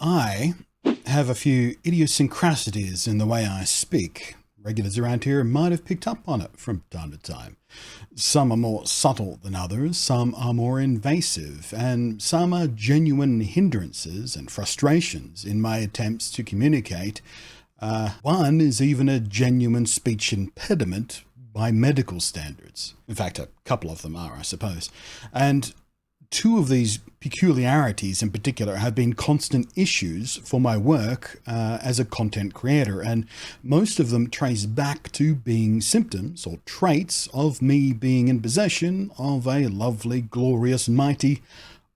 I have a few idiosyncrasies in the way I speak. Regulars around here might have picked up on it from time to time. Some are more subtle than others, some are more invasive, and some are genuine hindrances and frustrations in my attempts to communicate. One is even a genuine speech impediment by medical standards. In fact, a couple of them are, I suppose. And two of these peculiarities in particular have been constant issues for my work as a content creator, and most of them trace back to being symptoms or traits of me being in possession of a lovely, glorious, mighty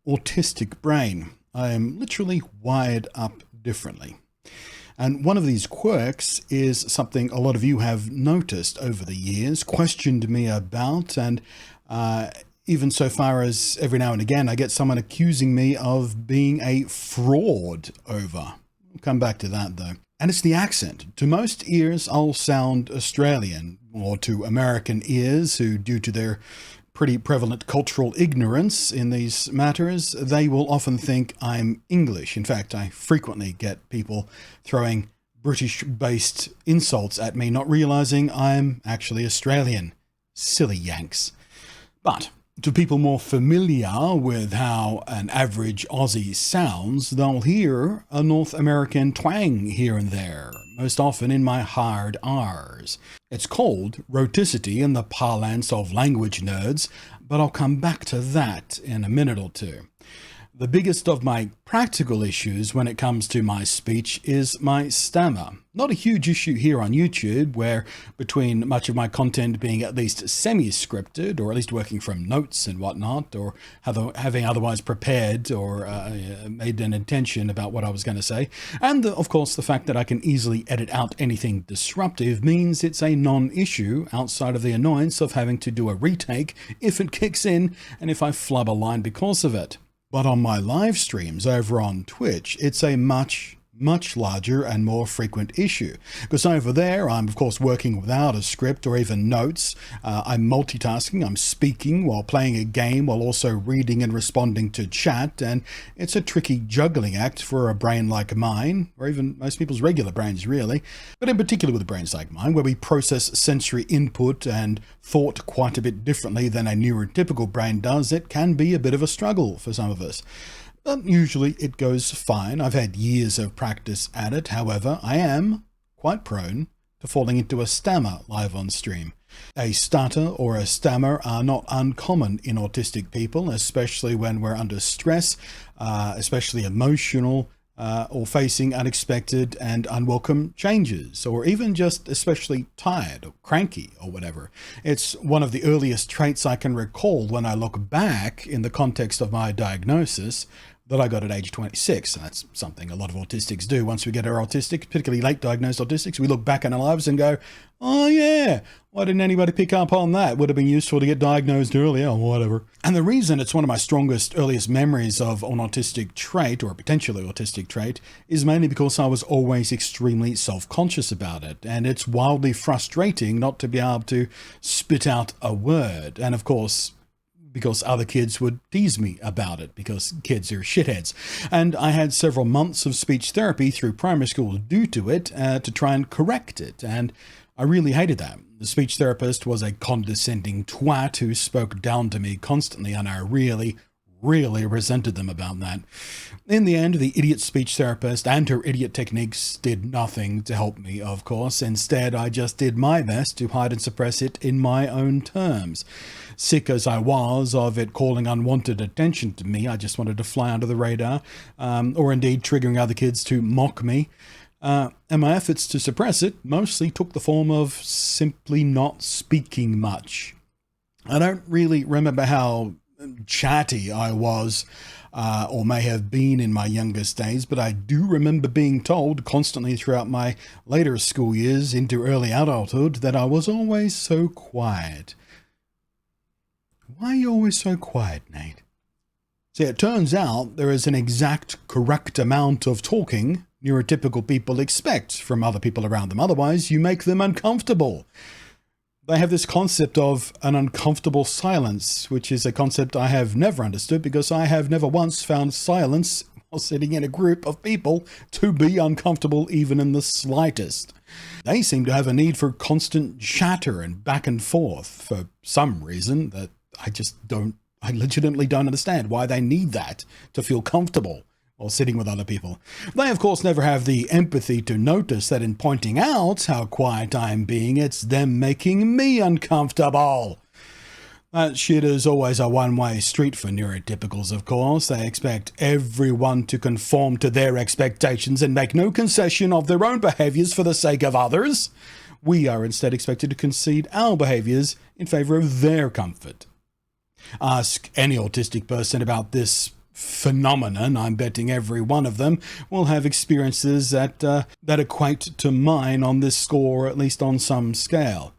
autistic brain. I am literally wired up differently. And one of these quirks is something a lot of you have noticed over the years, questioned me about, and even so far as every now and again I get someone accusing me of being a fraud over. I'll come back to that though. And it's the accent. To most ears, I'll sound Australian, or to American ears who, due to their pretty prevalent cultural ignorance in these matters, they will often think I'm English. In fact, I frequently get people throwing British-based insults at me, not realizing I'm actually Australian. Silly Yanks. But to people more familiar with how an average Aussie sounds, they'll hear a North American twang here and there, most often in my hard R's. It's called rhoticity in the parlance of language nerds, but I'll come back to that in a minute or two. The biggest of my practical issues when it comes to my speech is my stammer. Not a huge issue here on YouTube, where between much of my content being at least semi-scripted, or at least working from notes and whatnot, or having otherwise prepared or made an intention about what I was going to say, and of course the fact that I can easily edit out anything disruptive means it's a non-issue outside of the annoyance of having to do a retake if it kicks in and if I flub a line because of it. But on my live streams over on Twitch, it's a much larger and more frequent issue. Because over there, I'm of course working without a script or even notes. I'm multitasking, I'm speaking while playing a game while also reading and responding to chat, and it's a tricky juggling act for a brain like mine, or even most people's regular brains really, but in particular with brains like mine, where we process sensory input and thought quite a bit differently than a neurotypical brain does. It can be a bit of a struggle for some of us. But usually it goes fine. I've had years of practice at it. However, I am quite prone to falling into a stammer live on stream. A stutter or a stammer are not uncommon in autistic people, especially when we're under stress, especially emotional, or facing unexpected and unwelcome changes, or even just especially tired or cranky or whatever. It's one of the earliest traits I can recall when I look back in the context of my diagnosis that I got at age 26. And that's something a lot of autistics do. Once we get our autistic, particularly late diagnosed autistics, we look back in our lives and go, oh yeah, why didn't anybody pick up on that? Would have been useful to get diagnosed earlier or whatever. And the reason it's one of my strongest, earliest memories of an autistic trait, or potentially autistic trait, is mainly because I was always extremely self-conscious about it. And it's wildly frustrating not to be able to spit out a word. And of course, because other kids would tease me about it, because kids are shitheads. And I had several months of speech therapy through primary school due to it to try and correct it. And I really hated that. The speech therapist was a condescending twat who spoke down to me constantly, and I really resented them about that. In the end, the idiot speech therapist and her idiot techniques did nothing to help me, of course. Instead, I just did my best to hide and suppress it in my own terms. Sick as I was of it calling unwanted attention to me, I just wanted to fly under the radar, or indeed triggering other kids to mock me. And my efforts to suppress it mostly took the form of simply not speaking much. I don't really remember how chatty I was, or may have been in my youngest days, but I do remember being told constantly throughout my later school years into early adulthood that I was always so quiet. Why are you always so quiet, Nate? See, it turns out there is an exact correct amount of talking neurotypical people expect from other people around them. Otherwise, you make them uncomfortable. They have this concept of an uncomfortable silence, which is a concept I have never understood because I have never once found silence or sitting in a group of people to be uncomfortable even in the slightest. They seem to have a need for constant chatter and back and forth for some reason that I legitimately don't understand why they need that to feel comfortable while sitting with other people. They, of course, never have the empathy to notice that in pointing out how quiet I'm being, it's them making me uncomfortable. That shit is always a one-way street for neurotypicals, of course. They expect everyone to conform to their expectations and make no concession of their own behaviours for the sake of others. We are instead expected to concede our behaviours in favour of their comfort. Ask any autistic person about this phenomenon, I'm betting every one of them will have experiences that equate to mine on this score, or at least on some scale.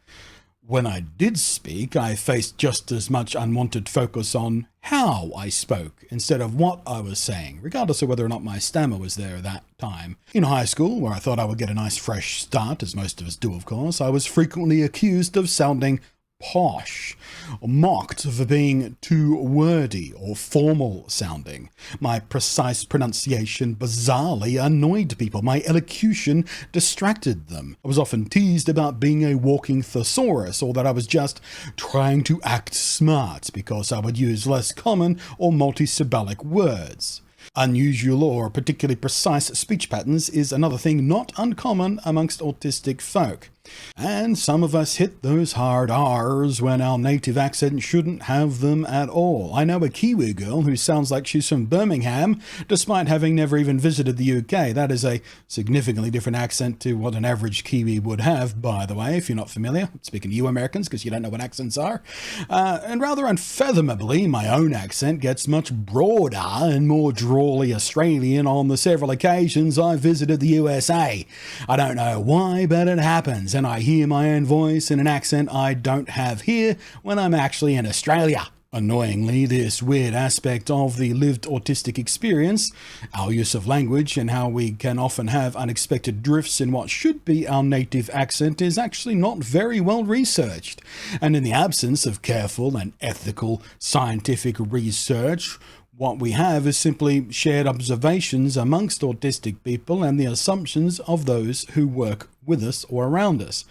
When I did speak, I faced just as much unwanted focus on how I spoke instead of what I was saying, regardless of whether or not my stammer was there at that time. In high school, where I thought I would get a nice fresh start, as most of us do of course, I was frequently accused of sounding posh, or mocked for being too wordy or formal sounding. My precise pronunciation bizarrely annoyed people. My elocution distracted them. I was often teased about being a walking thesaurus, or that I was just trying to act smart because I would use less common or multisyllabic words. Unusual or particularly precise speech patterns is another thing not uncommon amongst autistic folk. And some of us hit those hard R's when our native accent shouldn't have them at all. I know a Kiwi girl who sounds like she's from Birmingham, despite having never even visited the UK. That is a significantly different accent to what an average Kiwi would have, by the way, if you're not familiar. Speaking to you Americans, because you don't know what accents are. And rather unfathomably, my own accent gets much broader and more drawly Australian on the several occasions I visited the USA. I don't know why, but it happens. And I hear my own voice in an accent I don't have here when I'm actually in Australia. Annoyingly, this weird aspect of the lived autistic experience, our use of language and how we can often have unexpected drifts in what should be our native accent, is actually not very well researched. And in the absence of careful and ethical scientific research, what we have is simply shared observations amongst autistic people and the assumptions of those who work with us or around us.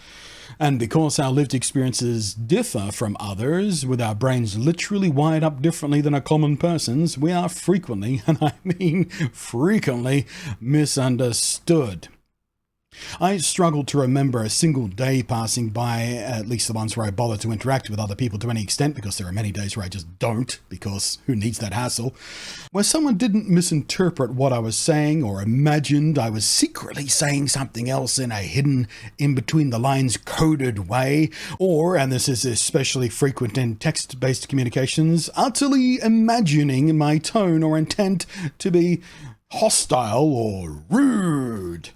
And because our lived experiences differ from others, with our brains literally wired up differently than a common person's, we are frequently, and I mean frequently, misunderstood. I struggle to remember a single day passing by, at least the ones where I bother to interact with other people to any extent, because there are many days where I just don't, because who needs that hassle, where someone didn't misinterpret what I was saying or imagined I was secretly saying something else in a hidden, in-between-the-lines coded way, or, and this is especially frequent in text-based communications, utterly imagining my tone or intent to be hostile or rude.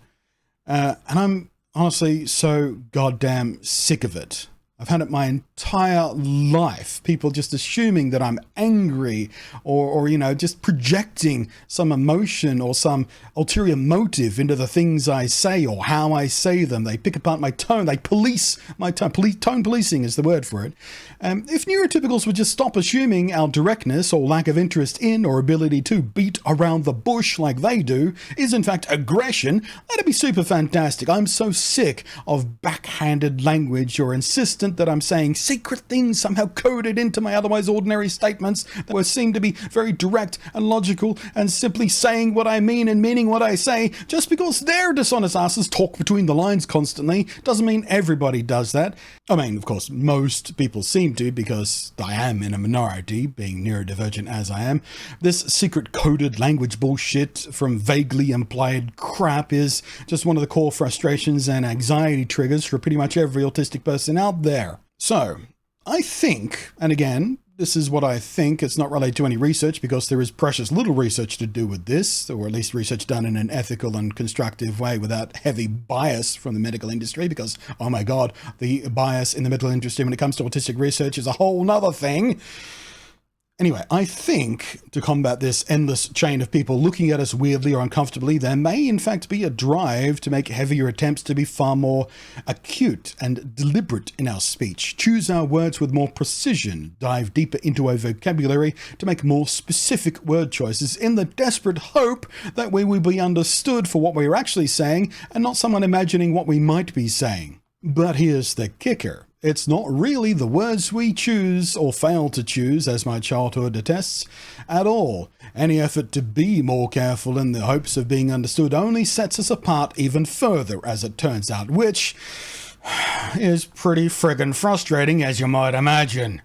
And I'm honestly so goddamn sick of it. I've had it my entire life. People just assuming that I'm angry or just projecting some emotion or some ulterior motive into the things I say or how I say them. They pick apart my tone. They police my tone. Tone policing is the word for it. If neurotypicals would just stop assuming our directness or lack of interest in or ability to beat around the bush like they do is in fact aggression, that'd be super fantastic. I'm so sick of backhanded language or insistence that I'm saying secret things somehow coded into my otherwise ordinary statements that seem to be very direct and logical and simply saying what I mean and meaning what I say. Just because their dishonest asses talk between the lines constantly doesn't mean everybody does that. I mean, of course, most people seem to, because I am in a minority, being neurodivergent as I am. This secret coded language bullshit from vaguely implied crap is just one of the core frustrations and anxiety triggers for pretty much every autistic person out there. So, I think, and again, this is what I think, it's not related to any research because there is precious little research to do with this, or at least research done in an ethical and constructive way without heavy bias from the medical industry, because, oh my god, the bias in the medical industry when it comes to autistic research is a whole nother thing. Anyway, I think to combat this endless chain of people looking at us weirdly or uncomfortably, there may in fact be a drive to make heavier attempts to be far more acute and deliberate in our speech, choose our words with more precision, dive deeper into our vocabulary to make more specific word choices in the desperate hope that we will be understood for what we're actually saying and not someone imagining what we might be saying. But here's the kicker. It's not really the words we choose or fail to choose, as my childhood attests, at all. Any effort to be more careful in the hopes of being understood only sets us apart even further, as it turns out, which is pretty friggin' frustrating, as you might imagine.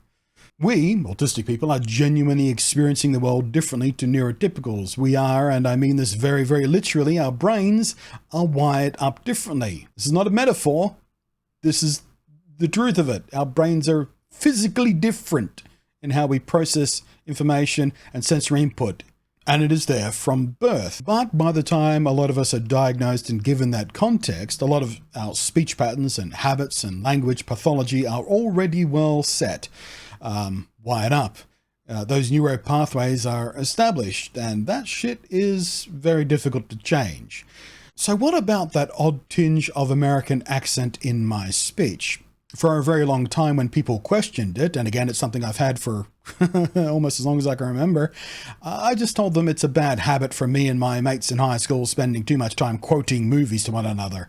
We, autistic people, are genuinely experiencing the world differently to neurotypicals. We are, and I mean this very, very literally, our brains are wired up differently. This is not a metaphor. This is the truth of it. Our brains are physically different in how we process information and sensory input, and it is there from birth. But by the time a lot of us are diagnosed and given that context, a lot of our speech patterns and habits and language pathology are already well set, wired up. Those neuro pathways are established, and that shit is very difficult to change. So what about that odd tinge of American accent in my speech? For a very long time when people questioned it, and again, it's something I've had for almost as long as I can remember, I just told them it's a bad habit for me and my mates in high school spending too much time quoting movies to one another.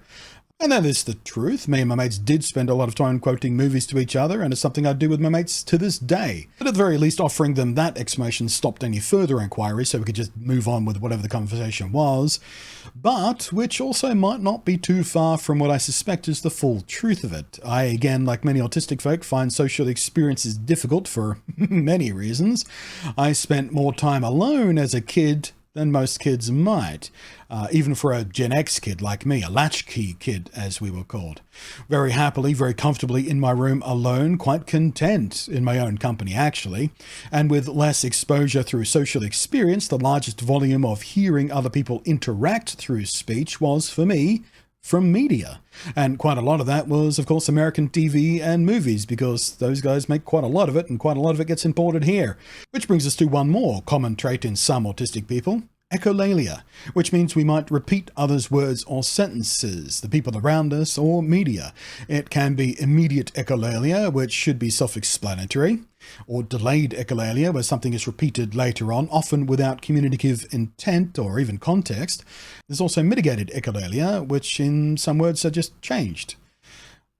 And that is the truth. Me and my mates did spend a lot of time quoting movies to each other, and it's something I do with my mates to this day. But at the very least, offering them that explanation stopped any further inquiry, so we could just move on with whatever the conversation was. But, which also might not be too far from what I suspect is the full truth of it. I, again, like many autistic folk, find social experiences difficult for many reasons. I spent more time alone as a kid than most kids might, even for a Gen X kid like me, a latchkey kid as we were called. Very happily, very comfortably in my room alone, quite content in my own company actually, and with less exposure through social experience, the largest volume of hearing other people interact through speech was, for me, from media. And quite a lot of that was, of course, American TV and movies, because those guys make quite a lot of it, and quite a lot of it gets imported here. Which brings us to one more common trait in some autistic people: echolalia, which means we might repeat others' words or sentences, the people around us, or media. It can be immediate echolalia, which should be self-explanatory, or delayed echolalia, where something is repeated later on, often without communicative intent or even context. There's also mitigated echolalia, which in some words are just changed.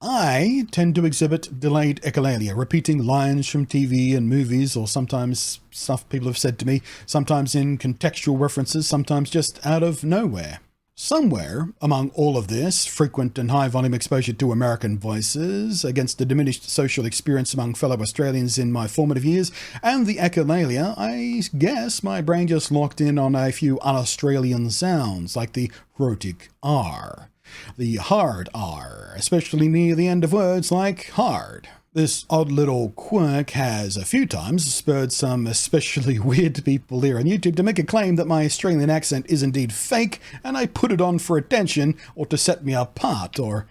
I tend to exhibit delayed echolalia, repeating lines from TV and movies, or sometimes stuff people have said to me, sometimes in contextual references, sometimes just out of nowhere. Somewhere among all of this, frequent and high volume exposure to American voices, against the diminished social experience among fellow Australians in my formative years, and the echolalia, I guess my brain just locked in on a few un-Australian sounds, like the rhotic R, the hard R, especially near the end of words like hard. This odd little quirk has a few times spurred some especially weird people here on YouTube to make a claim that my Australian accent is indeed fake and I put it on for attention or to set me apart or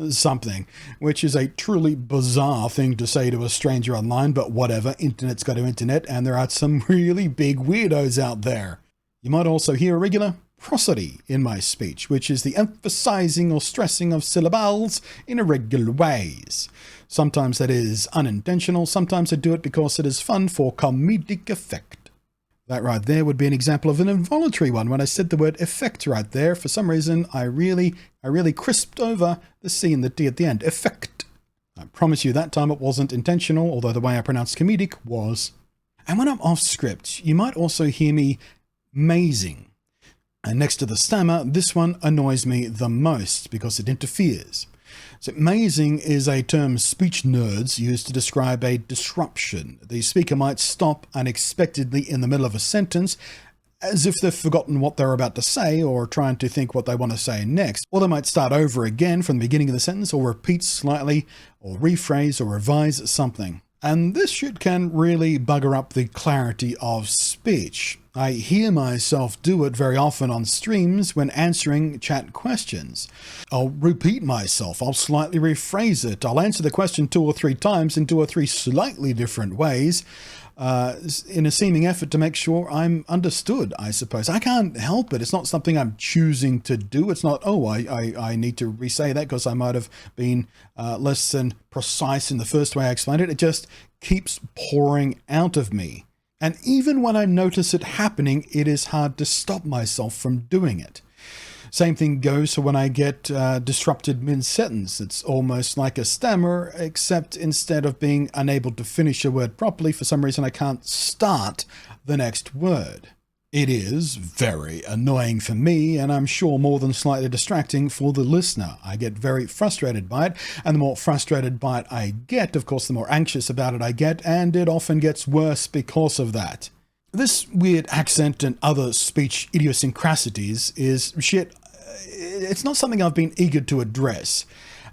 something, which is a truly bizarre thing to say to a stranger online, but whatever, internet's got to internet and there are some really big weirdos out there. You might also hear a regular prosody in my speech, which is the emphasizing or stressing of syllables in irregular ways. Sometimes that is unintentional, sometimes I do it because it is fun for comedic effect. That right there would be an example of an involuntary one. When I said the word effect right there, for some reason I really crisped over the C and the D at the end. Effect. I promise you that time it wasn't intentional, although the way I pronounced comedic was. And when I'm off script, you might also hear me mazing. And next to the stammer, this one annoys me the most because it interferes. So mazing is a term speech nerds use to describe a disruption. The speaker might stop unexpectedly in the middle of a sentence, as if they've forgotten what they're about to say or trying to think what they want to say next. Or they might start over again from the beginning of the sentence or repeat slightly or rephrase or revise something. And this shit can really bugger up the clarity of speech. I hear myself do it very often on streams when answering chat questions. I'll repeat myself, I'll slightly rephrase it, I'll answer the question 2 or 3 times in 2 or 3 slightly different ways, in a seeming effort to make sure I'm understood, I suppose. I can't help it. It's not something I'm choosing to do. It's not, oh, I need to re-say that because I might have been less than precise in the first way I explained it. It just keeps pouring out of me. And even when I notice it happening, it is hard to stop myself from doing it. Same thing goes for when I get disrupted mid-sentence. It's almost like a stammer, except instead of being unable to finish a word properly, for some reason I can't start the next word. It is very annoying for me, and I'm sure more than slightly distracting for the listener. I get very frustrated by it, and the more frustrated by it I get, of course, the more anxious about it I get, and it often gets worse because of that. This weird accent and other speech idiosyncrasies is shit. It's not something I've been eager to address.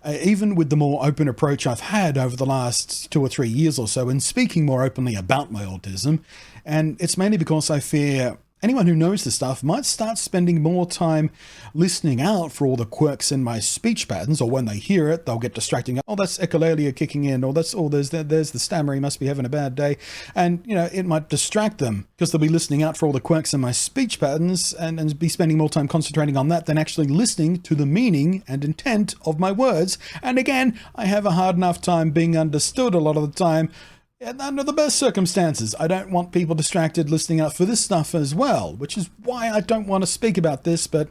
Even with the more open approach I've had over the last 2 or 3 years or so in speaking more openly about my autism, and it's mainly because I fear anyone who knows the stuff might start spending more time listening out for all the quirks in my speech patterns, or when they hear it, they'll get distracting. Oh, that's Echolalia kicking in, or there's the Stammer, he must be having a bad day. And, it might distract them because they'll be listening out for all the quirks in my speech patterns and be spending more time concentrating on that than actually listening to the meaning and intent of my words. And again, I have a hard enough time being understood a lot of the time. And under the best circumstances, I don't want people distracted listening out for this stuff as well, which is why I don't want to speak about this. But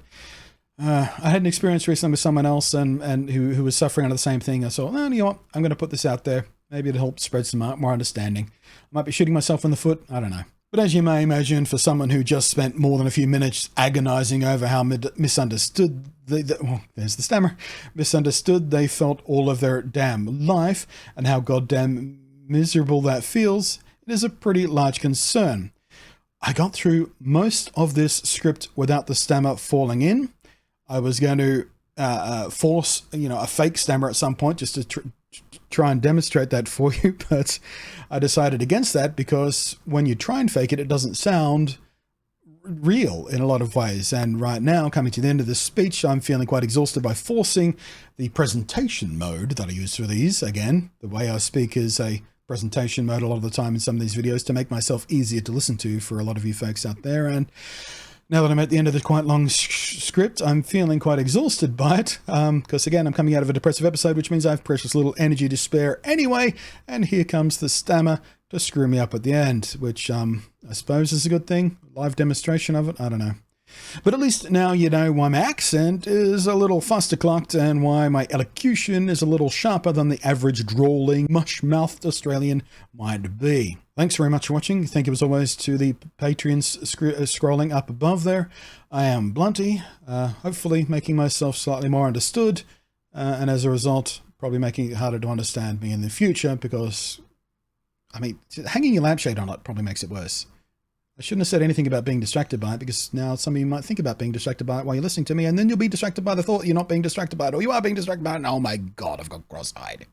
I had an experience recently with someone else and who was suffering under the same thing. I thought, you know what, I'm going to put this out there. Maybe it'll help spread some more understanding. I might be shooting myself in the foot. I don't know. But as you may imagine, for someone who just spent more than a few minutes agonizing over how misunderstood, there's the stammer, misunderstood they felt all of their damn life and how goddamn miserable that feels, it is a pretty large concern. I got through most of this script without the stammer falling in. I was going to force, a fake stammer at some point just to try and demonstrate that for you, but I decided against that because when you try and fake it, it doesn't sound real in a lot of ways. And right now, coming to the end of this speech, I'm feeling quite exhausted by forcing the presentation mode that I use for these. Again, the way I speak is a presentation mode a lot of the time in some of these videos to make myself easier to listen to for a lot of you folks out there. And now that I'm at the end of the quite long script, I'm feeling quite exhausted by it because again, I'm coming out of a depressive episode, which means I have precious little energy to spare anyway. And here comes the stammer to screw me up at the end, which I suppose is a good thing. Live demonstration of it. I don't know. But at least now you know why my accent is a little fuster-clucked and why my elocution is a little sharper than the average drawling, mush-mouthed Australian might be. Thanks very much for watching. Thank you as always to the Patreons scrolling up above there. I am Blunty, hopefully making myself slightly more understood, and as a result, probably making it harder to understand me in the future because, hanging your lampshade on it probably makes it worse. I shouldn't have said anything about being distracted by it because now some of you might think about being distracted by it while you're listening to me, and then you'll be distracted by the thought you're not being distracted by it, or you are being distracted by it, and oh my god, I've got cross-eyed.